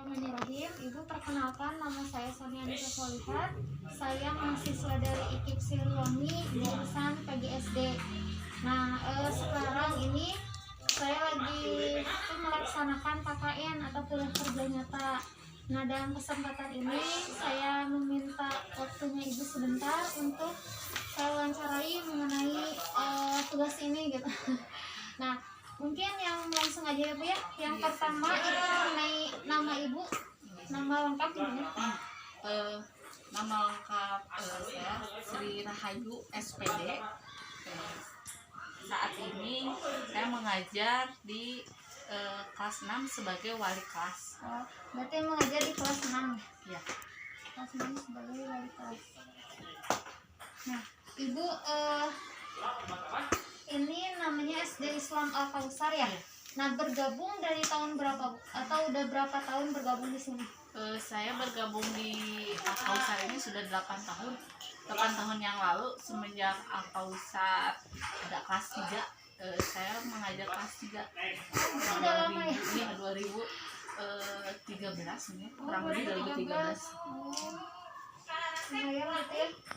Bismillahirrahmanirrahim. Ibu, perkenalkan, nama saya Sonia Nisa Solihat. Saya mahasiswa dari IKIP Siliwangi, jurusan PGSD. Nah, sekarang ini saya lagi melaksanakan KKN atau kuliah kerja nyata. Nah, dalam kesempatan ini saya meminta waktunya Ibu sebentar untuk saya wawancarai mengenai tugas ini gitu. Nah, mungkin yang langsung aja ya Bu ya. Yang pertama itu mengenai nama Ibu, nama lengkap gimana? Nama lengkap saya Sri Rahayu SPD. Saat ini saya mengajar di kelas 6 sebagai wali kelas. Oh, berarti mengajar di kelas 6 ya? Kelas 6 sebagai wali kelas. Nah, Ibu ini namanya SD Islam Al Kausar ya? Nah, bergabung dari tahun berapa Bu? Atau udah berapa tahun bergabung di sini? Saya bergabung di Al Kausar ini sudah 8 tahun. 8 tahun yang lalu semenjak Al Kausar ada kelas 3, saya mengajar kelas 3. Udah lama ya? Ini 2013 ini, kurang lebih 2013. Lumayan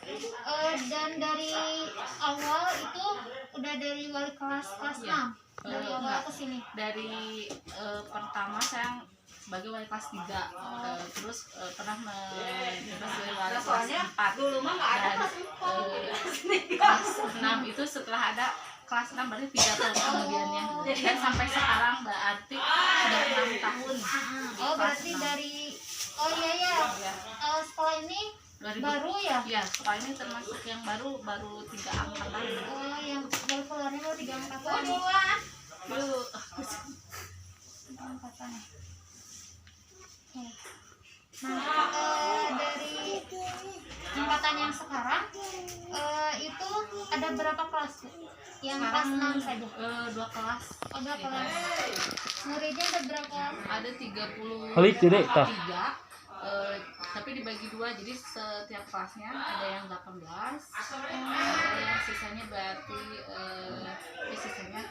gitu ya. Dan dari awal itu udah dari wali kelas 6 dari awal ke sini. Dari pertama saya sebagai wali kelas 3, terus pernah menjabat sebagai wali kelas 4. Dulu mah nggak ada kelas 6 itu setelah ada kelas 6 berarti 3 tahun kemudiannya, dan sampai sekarang berarti sudah 6 tahun. Oh, berarti dari iya. Sekolah ini 2000, baru ya? Iya, sekolah ini termasuk yang baru 3 angkatan. Oh, yang baru keluarnya baru 3 angkatan. Dulu 3 angkatan. Oke. Nah, dari angkatan yang sekarang itu ada berapa kelas Bu? Yang kelas 6 saja? 2 kelas. Oh, 2 kelas. Muridnya ada berapa? Ada 33, tapi dibagi 2, jadi setiap kelasnya ada yang 18, ada yang sisanya berarti sisanya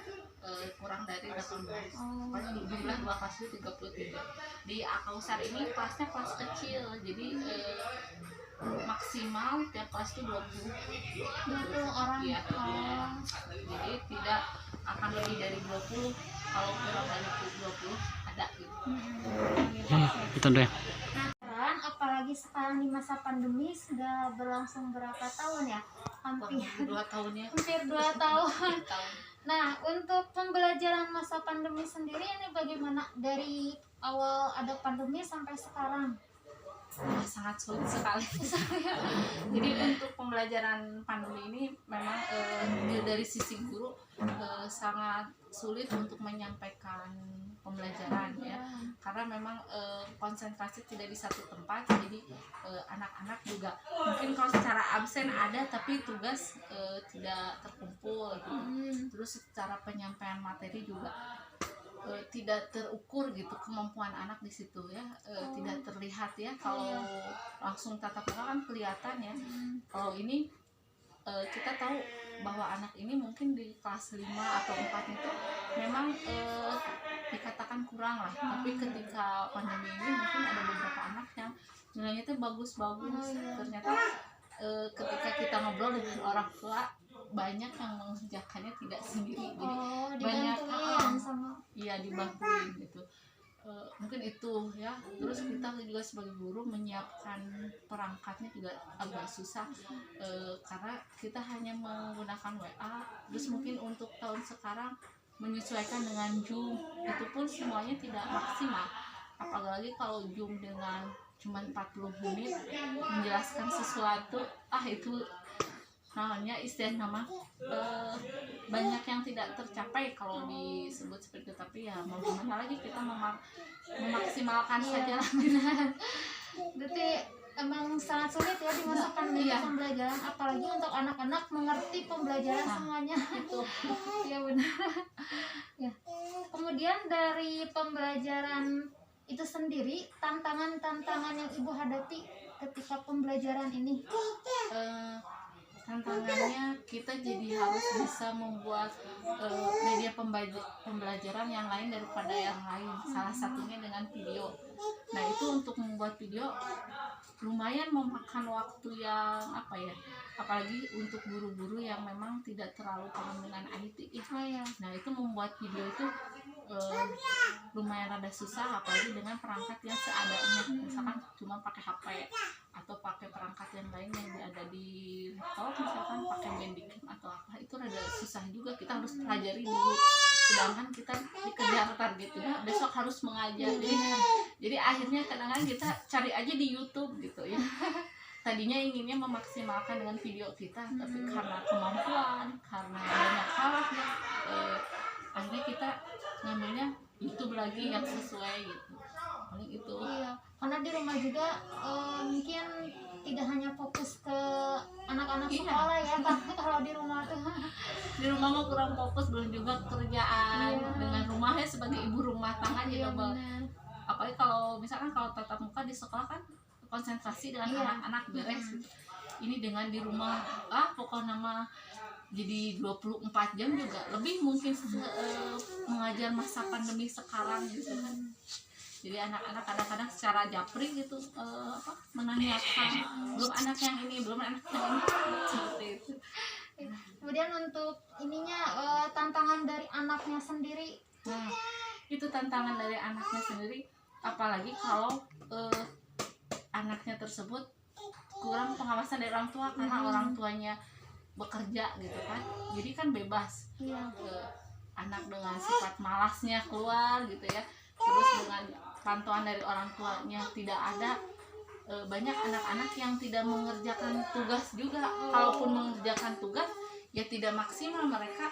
kurang dari 18. Jumlah 2 kelas itu 33. Di Al Kausar ini kelasnya kelas kecil, jadi maksimal tiap kelas itu 20 orang. Ya. Jadi tidak akan lebih dari 20. Kalau kurang dari 20 ada gitu. Itu deh. Nah, apalagi sekarang di masa pandemi sudah berlangsung berapa tahun ya? Hampir 2 tahunnya. Hampir 2 tahun. Nah, untuk pembelajaran masa pandemi sendiri ini bagaimana dari awal ada pandemi sampai sekarang? Sangat sulit sekali. Jadi untuk pembelajaran pandemi ini memang dari sisi guru sangat sulit untuk menyampaikan pembelajaran ya, karena memang konsentrasi tidak di satu tempat. Jadi anak-anak juga mungkin kalau secara absen ada, tapi tugas tidak terkumpul gitu. Terus secara penyampaian materi juga tidak terukur gitu kemampuan anak di situ ya, tidak terlihat ya. Kalau langsung tatap muka kan kelihatan ya. Kalau ini kita tahu bahwa anak ini mungkin di kelas 5 atau 4 itu memang dikatakan kurang lah, tapi ketika pandemi ini mungkin ada beberapa anak yang nilainya itu bagus-bagus. Ternyata ketika kita ngobrol dengan orang tua, banyak yang mengerjakannya tidak sendiri, jadi banyak dibantuin gitu. Mungkin itu ya. Terus kita juga sebagai guru menyiapkan perangkatnya juga agak susah, karena kita hanya menggunakan WA. Terus mungkin untuk tahun sekarang menyesuaikan dengan Zoom, itu pun semuanya tidak maksimal. Apalagi kalau Zoom dengan cuma 40 menit menjelaskan sesuatu, itu namanya istilah banyak yang tidak tercapai kalau disebut seperti itu. Tapi ya mau gimana lagi, kita memaksimalkan saja lah. Berarti emang sangat sulit ya di masa pandemi pembelajaran, apalagi untuk anak-anak mengerti pembelajaran semuanya itu. Ya benar. Ya. Kemudian dari pembelajaran itu sendiri, tantangan-tantangan yang Ibu hadapi ketika pembelajaran ini? Tantangannya kita jadi harus bisa membuat media pembelajaran yang lain daripada yang lain. Salah satunya dengan video. Nah itu untuk membuat video lumayan memakan waktu yang apa ya, apalagi untuk guru-guru yang memang tidak terlalu paham dengan IT ya. Oh iya. Nah itu membuat video itu eh, lumayan rada susah, apalagi dengan perangkat yang seadanya, misalkan cuma pakai HP atau pakai perangkat yang lain yang ada di laptop, misalkan pakai Bandicam atau apa, itu rada susah juga, kita harus pelajari dulu, sedangkan kita dikejar target juga besok harus mengajar. Jadi akhirnya kadang-kadang kita cari aja di YouTube gitu ya. Tadinya inginnya memaksimalkan dengan video kita, tapi karena kemampuan, karena banyak hal ya, akhirnya kita ngambilnya YouTube lagi yang sesuai gitu. Paling itu. Iya, karena di rumah juga mungkin tidak hanya fokus ke anak-anak Iya. sekolah ya, kan kalau di rumah tuh. Di rumah mah kurang fokus, belum juga kerjaan. Iya. Dengan rumahnya sebagai ibu rumah tangga Iya juga benar. apalagi kalau misalkan kalau tatap muka di sekolah kan konsentrasi dengan Iya. anak-anak beres gitu. Ini dengan di rumah pokoknya mah jadi 24 jam juga lebih mungkin mengajar masa pandemi sekarang gitu kan. Jadi anak-anak kadang-kadang secara japri gitu menanyakan belum anak yang ini, belum anak yang ini, seperti itu. Kemudian untuk ininya tantangan dari anaknya sendiri. Nah, itu tantangan dari anaknya sendiri, apalagi kalau anaknya tersebut kurang pengawasan dari orang tua karena orang tuanya bekerja gitu kan. Jadi kan bebas. Iya. Anak dengan sifat malasnya keluar gitu ya. Terus dengan pantauan dari orang tuanya tidak ada, banyak anak-anak yang tidak mengerjakan tugas juga. Kalaupun mengerjakan tugas ya tidak maksimal, mereka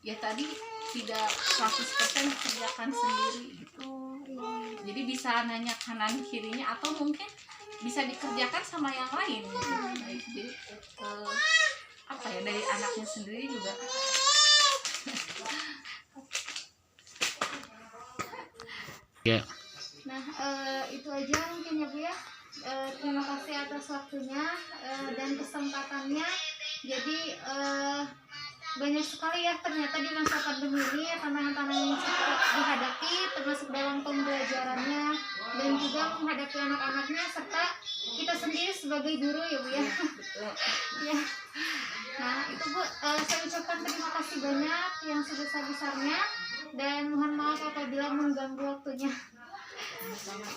ya tadi tidak 100% kerjakan sendiri gitu. Jadi bisa nanya kanan kirinya atau mungkin bisa dikerjakan sama yang lain gitu. Jadi apa ya, dari anaknya sendiri juga. Ya. Nah, itu aja mungkin ya Bu ya. Terima kasih atas waktunya dan kesempatannya. Jadi banyak sekali ya ternyata di masa pandemi ini tantangan-tantangan yang cukup dihadapi, termasuk dalam pembelajarannya dan juga menghadapi anak-anaknya serta kita sendiri sebagai guru ya Bu ya. Ya. Nah itu Bu, saya ucapkan terima kasih banyak yang sebesar-besarnya dan mohon maaf apabila mengganggu waktunya.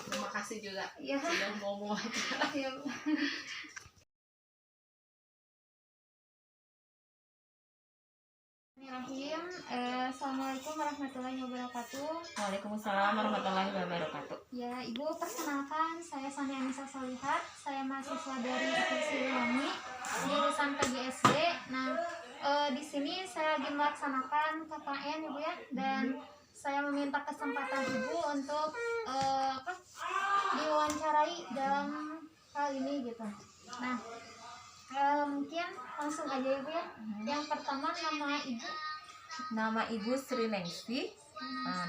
Terima kasih juga Ya. sudah mau wawancara. Ya, Bu. Bismillahirrahmanirrahim. Assalamualaikum warahmatullahi wabarakatuh. Waalaikumsalam warahmatullahi wabarakatuh. Ya, Ibu, perkenalkan saya Sania Nisa Solihat. Saya mahasiswa dari IKIP Siliwangi, jurusan PGSD. Nah, di sini saya lagi melaksanakan KKN Ibu ya, dan saya meminta kesempatan Ibu untuk diwawancarai dalam hal ini gitu. Nah, mungkin langsung aja Ibu ya. Yang pertama, nama Ibu. Nama Ibu Sri Ningsih,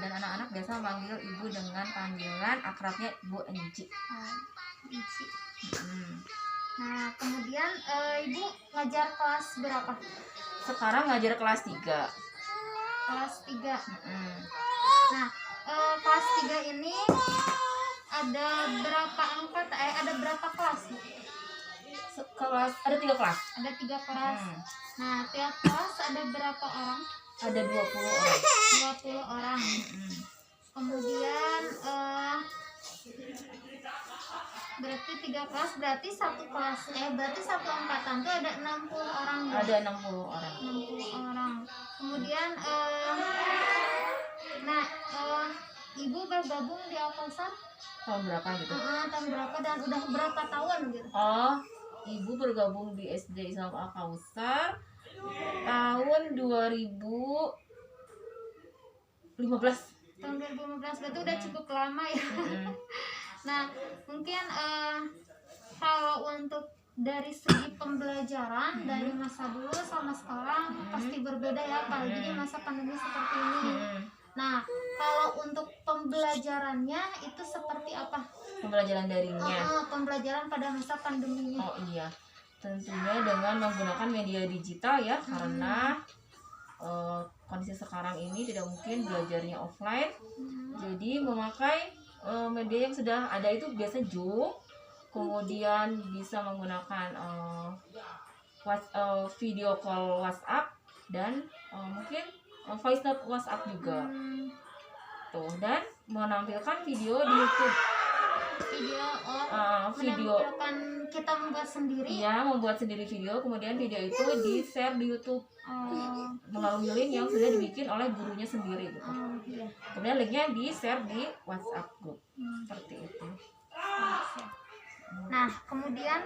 dan anak-anak biasa memanggil Ibu dengan panggilan akrabnya Ibu Enci. Ici. Hmm. Nah, kemudian Ibu ngajar kelas berapa? Sekarang ngajar kelas 3. Kelas 3. Hmm. Nah, kelas 3 ini ada berapa angkat? Ada berapa kelas? Bu? Kelas ada 3 kelas. Ada 3 kelas. Hmm. Nah, tiap kelas ada berapa orang? Ada 20 orang. 20 orang. Hmm. Kemudian berarti 3 kelas, berarti satu kelas berarti satu angkatan tuh ada 60 orang. Bu? Ada 60 orang. 60 orang. Kemudian Ibu bergabung di Alkausar Tahun berapa gitu? tahun berapa dan udah berapa tahun gitu? Oh, Ibu bergabung di SD Islam Al-Kausar tahun 2015. Tahun 2015, berarti udah cukup lama ya. Hmm. Nah, mungkin kalau untuk dari segi pembelajaran dari masa dulu sama sekarang pasti berbeda ya, apalagi di masa pandemi seperti ini. Hmm. Nah, kalau untuk pembelajarannya itu seperti apa? Pembelajaran daringnya. Pembelajaran pada masa pandeminya. Oh iya, tentunya dengan menggunakan media digital ya, karena kondisi sekarang ini tidak mungkin belajarnya offline. Jadi memakai media yang sudah ada itu biasa Zoom, kemudian bisa menggunakan video call WhatsApp, dan mungkin voice note WhatsApp juga tuh, dan menampilkan video di YouTube. Video menampilkan kita membuat sendiri. ya, membuat sendiri video, kemudian video itu di share di YouTube melalui link yang sudah dibikin oleh gurunya sendiri gitu. Iya. Kemudian linknya di share di WhatsApp group seperti itu. Nah, kemudian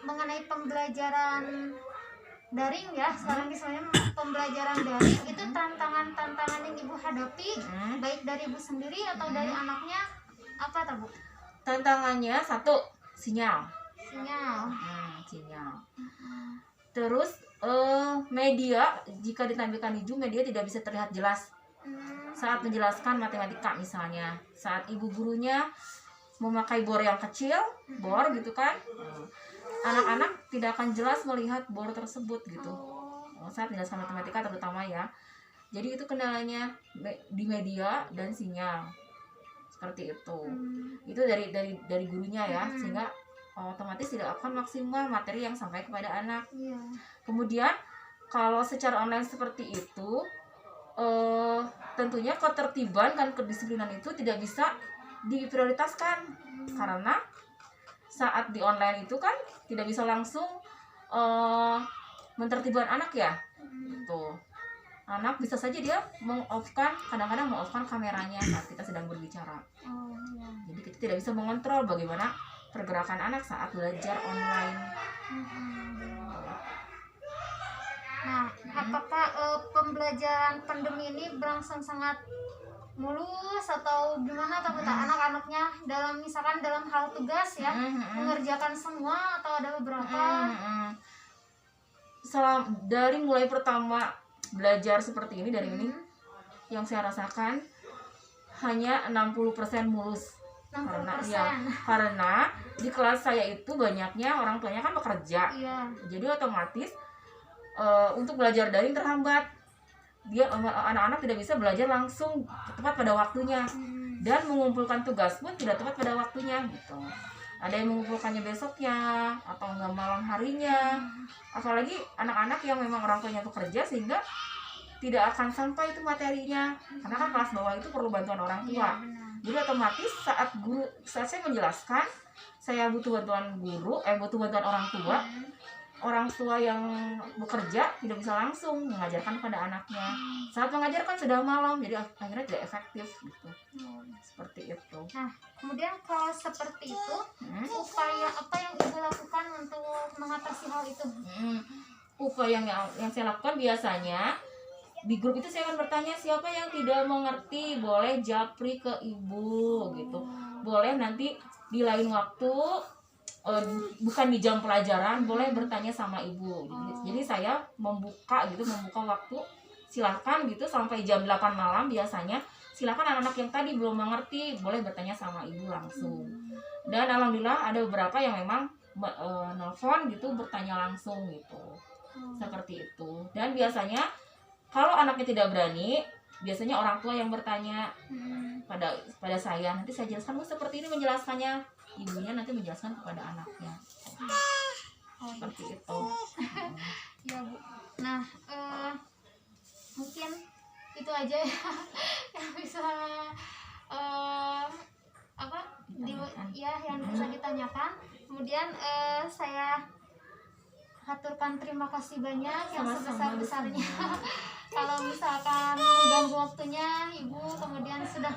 mengenai pembelajaran daring ya, sekarang misalnya pembelajaran daring itu tantangan yang ibu hadapi baik dari ibu sendiri atau dari anaknya apa tuh Bu? Tantangannya satu, sinyal. Sinyal. Sinyal. Terus media, jika ditampilkan di Zoom, media tidak bisa terlihat jelas saat menjelaskan matematika misalnya. Saat ibu gurunya memakai bor yang kecil, bor gitu kan, anak-anak tidak akan jelas melihat bor tersebut gitu. Saat menjelaskan matematika terutama ya. Jadi itu kendalanya di media dan sinyal. Seperti itu. Itu dari gurunya ya, sehingga otomatis tidak akan maksimal materi yang sampai kepada anak. Kemudian kalau secara online seperti itu, tentunya ketertiban dan kedisiplinan itu tidak bisa diprioritaskan, karena saat di online itu kan tidak bisa langsung mentertibkan anak ya. Tuh, anak bisa saja dia kadang-kadang meng-off-kan kameranya saat kita sedang berbicara. Jadi kita tidak bisa mengontrol bagaimana pergerakan anak saat belajar online. Nah, apakah pembelajaran pandemi ini berlangsung sangat mulus atau gimana, atau anak-anaknya misalkan dalam hal tugas ya mengerjakan semua atau ada beberapa? Dari mulai pertama belajar seperti ini, dari ini yang saya rasakan hanya 60% mulus. 60%. Karena di kelas saya itu banyaknya orang tuanya kan bekerja. Jadi otomatis untuk belajar daring terhambat. Anak-anak tidak bisa belajar langsung tepat pada waktunya, dan mengumpulkan tugas pun tidak tepat pada waktunya gitu. Ada yang mengumpulkannya besoknya atau enggak malam harinya. Apalagi anak-anak yang memang orang tuanya bekerja, sehingga tidak akan sampai itu materinya, karena kan kelas bawah itu perlu bantuan orang tua. Jadi otomatis saat saya menjelaskan, saya butuh bantuan butuh bantuan orang tua yang bekerja tidak bisa langsung mengajarkan pada anaknya. Saat mengajarkan sudah malam, jadi akhirnya tidak efektif gitu. Seperti itu. Nah, kemudian kalau seperti itu, upaya apa yang ibu lakukan untuk mengatasi hal itu? Upaya yang saya lakukan biasanya di grup itu saya akan bertanya, siapa yang tidak mengerti boleh japri ke ibu gitu. Boleh nanti di lain waktu, bukan di jam pelajaran, boleh bertanya sama ibu. Jadi saya membuka waktu, silakan gitu sampai jam 8 malam biasanya. Silakan anak-anak yang tadi belum mengerti boleh bertanya sama ibu langsung. Dan alhamdulillah ada beberapa yang memang nelfon gitu, bertanya langsung gitu. Seperti itu. Dan biasanya kalau anaknya tidak berani, biasanya orang tua yang bertanya pada saya. Nanti saya jelaskan, Bu, seperti ini menjelaskannya. Ibunya nanti menjelaskan kepada anaknya. Seperti itu. Ya, Bu. Nah, mungkin itu aja ya yang bisa yang bisa ditanyakan. Kemudian saya haturkan terima kasih banyak yang sebesar-besarnya kalau misalkan mengganggu waktunya Ibu, kemudian sudah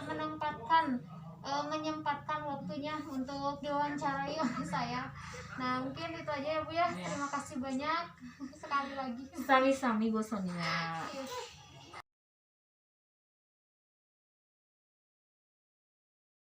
menyempatkan waktunya untuk diwawancarai oleh saya. Nah, mungkin itu aja ya Bu ya. Terima kasih banyak sekali lagi. Sami-sami Bu Sonia.